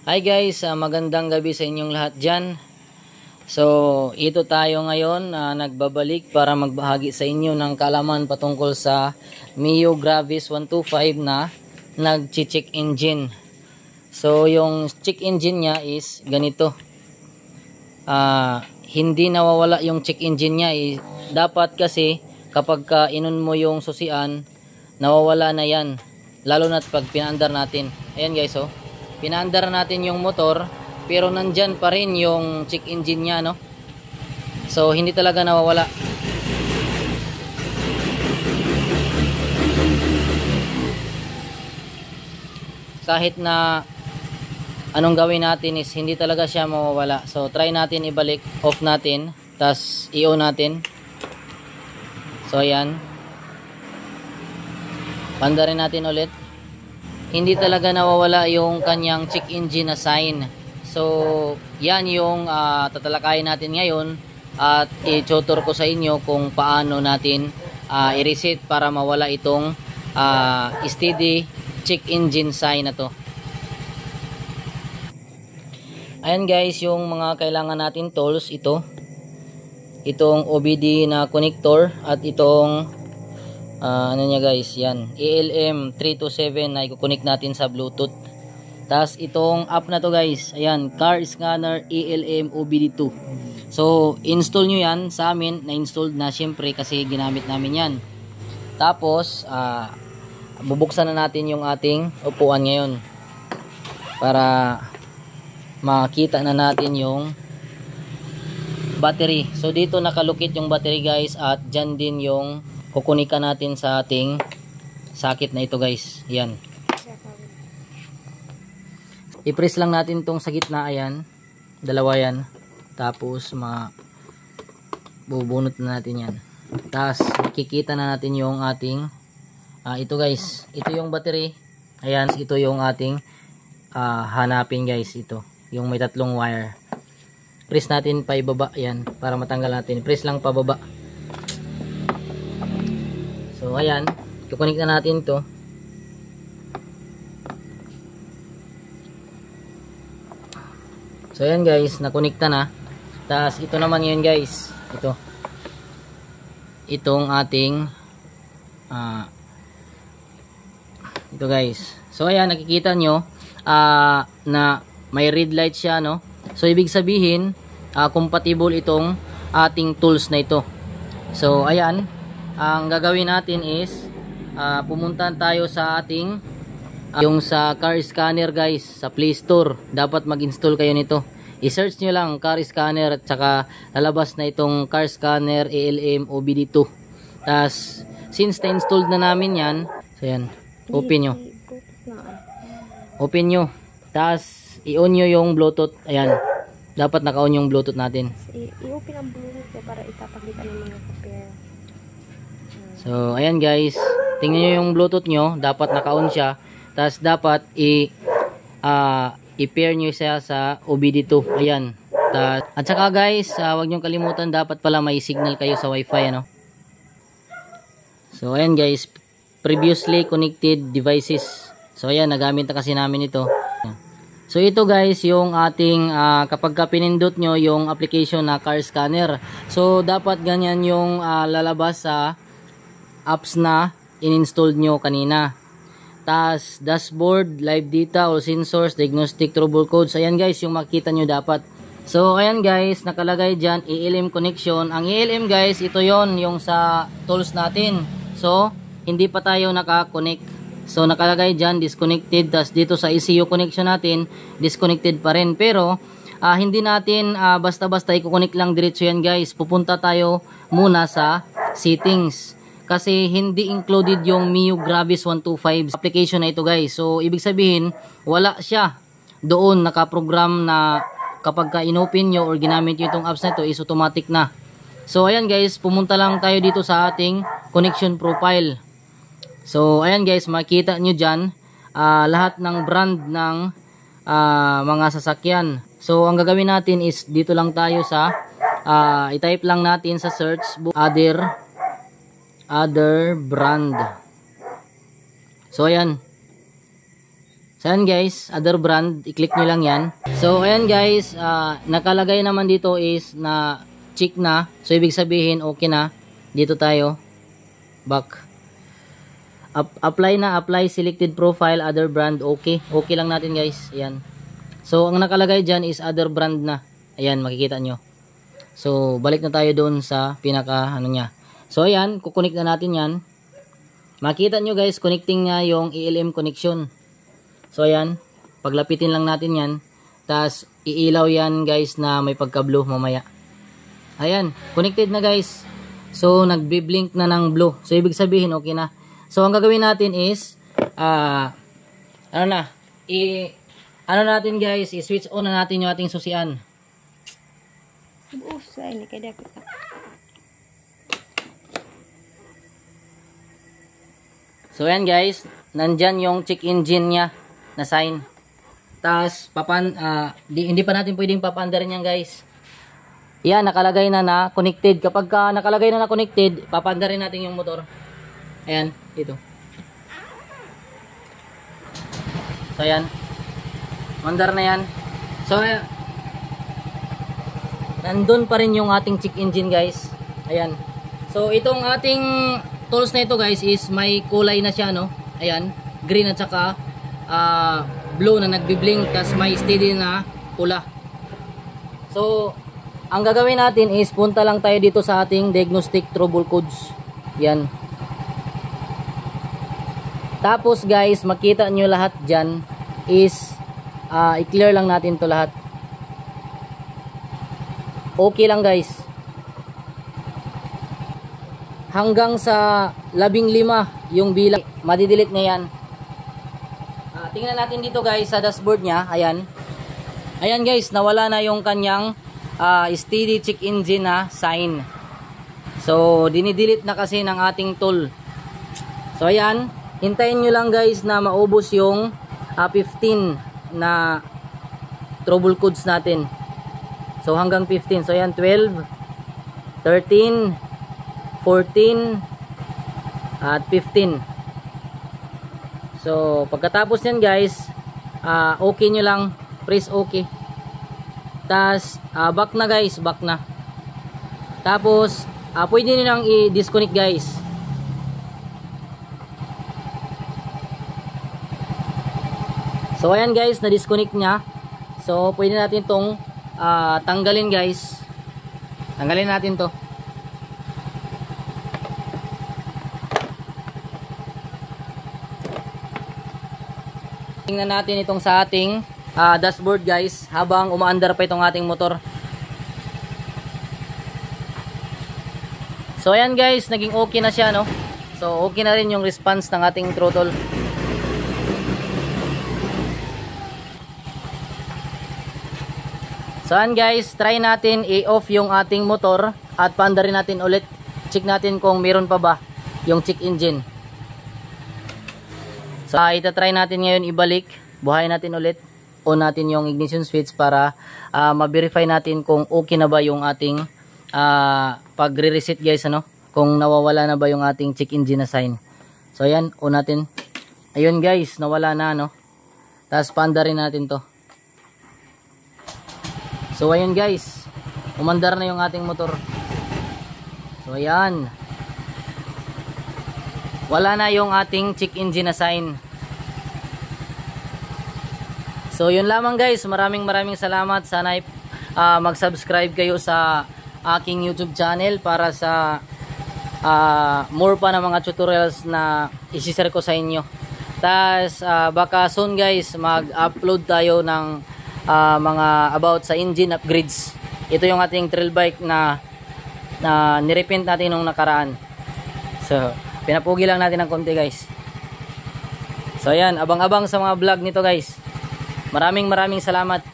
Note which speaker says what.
Speaker 1: Hi guys, magandang gabi sa inyong lahat dyan. So, ito tayo ngayon nagbabalik para magbahagi sa inyo ng kaalaman patungkol sa Mio Gravis 125 na nag-check engine. So, yung check engine niya is ganito. Hindi nawawala yung check engine niya. Dapat kasi kapag inun mo yung susian, nawawala na yan. Lalo na pag pinaandar natin. Ayan guys, oh. Pinaandar natin yung motor, pero nandyan pa rin yung check engine niya, no? So, hindi talaga nawawala. Kahit na anong gawin natin is hindi talaga siya mawawala. So, try natin ibalik, off natin, tas i-on natin. So, ayan. Pandarin natin ulit. Hindi talaga nawawala yung kanyang check engine na sign. So, yan yung tatalakayin natin ngayon at i-tutor ko sa inyo kung paano natin i-reset para mawala itong steady check engine sign na to. Ayan guys, yung mga kailangan natin tools, itong OBD na connector at itong ano niya guys, yan ALM 327 na i-connect natin sa Bluetooth. Tas itong app na to guys, ayan, car scanner ALM OBD2. So install nyo yan. Sa amin na installed na syempre kasi ginamit namin yan. Tapos bubuksan na natin yung ating upuan ngayon para makita na natin yung battery. So dito nakalukit yung battery guys, at dyan din yung kukunika natin sa ating sakit na ito guys. Yan. I-press lang natin tong sa gitna, ayan. Dalawa yan. Tapos bubunot na natin yan. Tapos makikita na natin yung ating ito guys. Ito yung battery. Ayan, ito yung ating hanapin guys. Ito. Yung may tatlong wire. Press natin pa ibaba. Ayan. Para matanggal natin. Press lang pababa. So ayan, kukunik na natin to. So ayan guys, nakunikta na. Tapos ito naman yun guys, itong ating ito guys. So ayan, nakikita nyo na may red light siya, no? So ibig sabihin compatible itong ating tools na ito. So ayan, ang gagawin natin is pumunta tayo sa ating yung sa car scanner guys, sa Play Store. Dapat mag-install kayo nito. I-search nyo lang car scanner at saka lalabas na itong car scanner ALM OBD2. Tas since na-installed na namin yan, so yan, open nyo. Tas i-on nyo yung Bluetooth. Ayan, dapat naka-on yung Bluetooth natin.
Speaker 2: I-open ang Bluetooth para ipapakita ng mga pair.
Speaker 1: So, ayan guys. Tingnan nyo yung Bluetooth nyo. Dapat naka-on siya. Tapos, dapat i-pair nyo siya sa OBD2. Ayan. At saka guys, huwag nyo kalimutan, dapat pala may signal kayo sa Wi-Fi, ano? So, ayan guys. Previously connected devices. So, ayan. Nagamit na kasi namin ito. So, ito guys, yung ating kapag pinindot nyo yung application na car scanner. So, dapat ganyan yung lalabas sa apps na in-installed nyo kanina. Tas dashboard, live data, all sensors, diagnostic, trouble codes. Ayan guys, yung makita nyo dapat. So ayan guys, nakalagay dyan ALM connection. Ang ALM guys, ito yon yung sa tools natin. So hindi pa tayo naka-connect. So nakalagay dyan disconnected. Tas dito sa ECU connection natin, disconnected pa rin. Pero hindi natin basta-basta i-connect lang diretso yan guys. Pupunta tayo muna sa settings. Kasi hindi included yung Mio Gravis 125 application na ito guys. So ibig sabihin wala siya doon nakaprogram na kapag ka-inopen nyo or ginamit nyo itong apps na ito is automatic na. So ayan guys, pumunta lang tayo dito sa ating connection profile. So ayan guys, makita nyo dyan lahat ng brand ng mga sasakyan. So ang gagawin natin is dito lang tayo sa i-type lang natin sa search book other brand. So ayan. So ayan guys, other brand, i-click nyo lang yan. So ayan guys, nakalagay naman dito is na check na. So ibig sabihin okay na. Dito tayo. Back. Apply na, apply selected profile, other brand, okay. Okay lang natin guys. Ayan. So ang nakalagay dyan is other brand na. Ayan, makikita nyo. So balik na tayo doon sa pinaka ano niya. So ayan, kukunik na natin yan. Makita nyo guys, connecting nga yung ELM connection. So ayan, paglapitin lang natin yan. Tapos iilaw yan guys na may pagka-blue mamaya. Ayan, connected na guys. So nagbi-blink na ng blue. So ibig sabihin okay na. So ang gagawin natin is ano natin guys, i-switch on na natin yung ating susian.
Speaker 2: Usay ni kaya dapat.
Speaker 1: So ayan guys, nandyan yung check engine niya na sign. Tapos hindi pa natin pwedeng papandarin yan guys. Yan, nakalagay na connected. Kapag nakalagay na connected, papandarin natin yung motor. Ayan, dito. So ayan, mandar na yan. So nandun pa rin yung ating check engine guys. Ayan. So itong ating tools na ito guys is may kulay na siya, no? Ayan, green at saka blue na nagbi-blink, tas may steady na pula. So ang gagawin natin is punta lang tayo dito sa ating diagnostic trouble codes. Yan. Tapos guys, makita nyo lahat dyan is i-clear lang natin to lahat. Okay lang guys. Hanggang sa 15 yung bilang, madidelete na yan. Tingnan natin dito guys sa dashboard nya. Ayan. Ayan guys, nawala na yung kanyang steady check engine na sign. So dinidelete na kasi ng ating tool. So ayan, hintayin nyo lang guys na maubos yung 15 na trouble codes natin. So hanggang 15. So ayan, 12, 13, 14 at 15. So pagkatapos yan guys, okay nyo lang, press okay. Tas back na guys, back na. Tapos pwede nyo lang i-disconnect guys. So ayan guys, na-disconnect nya. So pwede natin tong tanggalin guys. Tanggalin natin to. Tingnan natin itong sa ating dashboard guys habang umaandar pa itong ating motor. So ayan guys, naging okay na siya, no? So okay na rin yung response ng ating throttle. So ayan guys, try natin i-off yung ating motor at paandarin natin ulit. Check natin kung meron pa ba yung check engine. So itatry natin ngayon ibalik, buhayin natin ulit, on natin yung ignition switch para ma-verify natin kung okay na ba yung ating pagre-reset guys, ano? Kung nawawala na ba yung ating check engine na sign. So ayan, on natin. Ayun guys, nawala na, no? Tapos paandarin natin to. So ayun guys, umandar na yung ating motor. So ayan, wala na yung ating check engine na sign. So yun lamang guys, maraming salamat. Sana mag-subscribe kayo sa aking YouTube channel para sa more pa na mga tutorials na isi-share ko sa inyo. Tas baka soon guys mag-upload tayo ng mga about sa engine upgrades. Ito yung ating trail bike na nirepaint natin nung nakaraan. So pinapugi lang natin ng konti guys. So ayan, abang-abang sa mga vlog nito guys. Maraming salamat.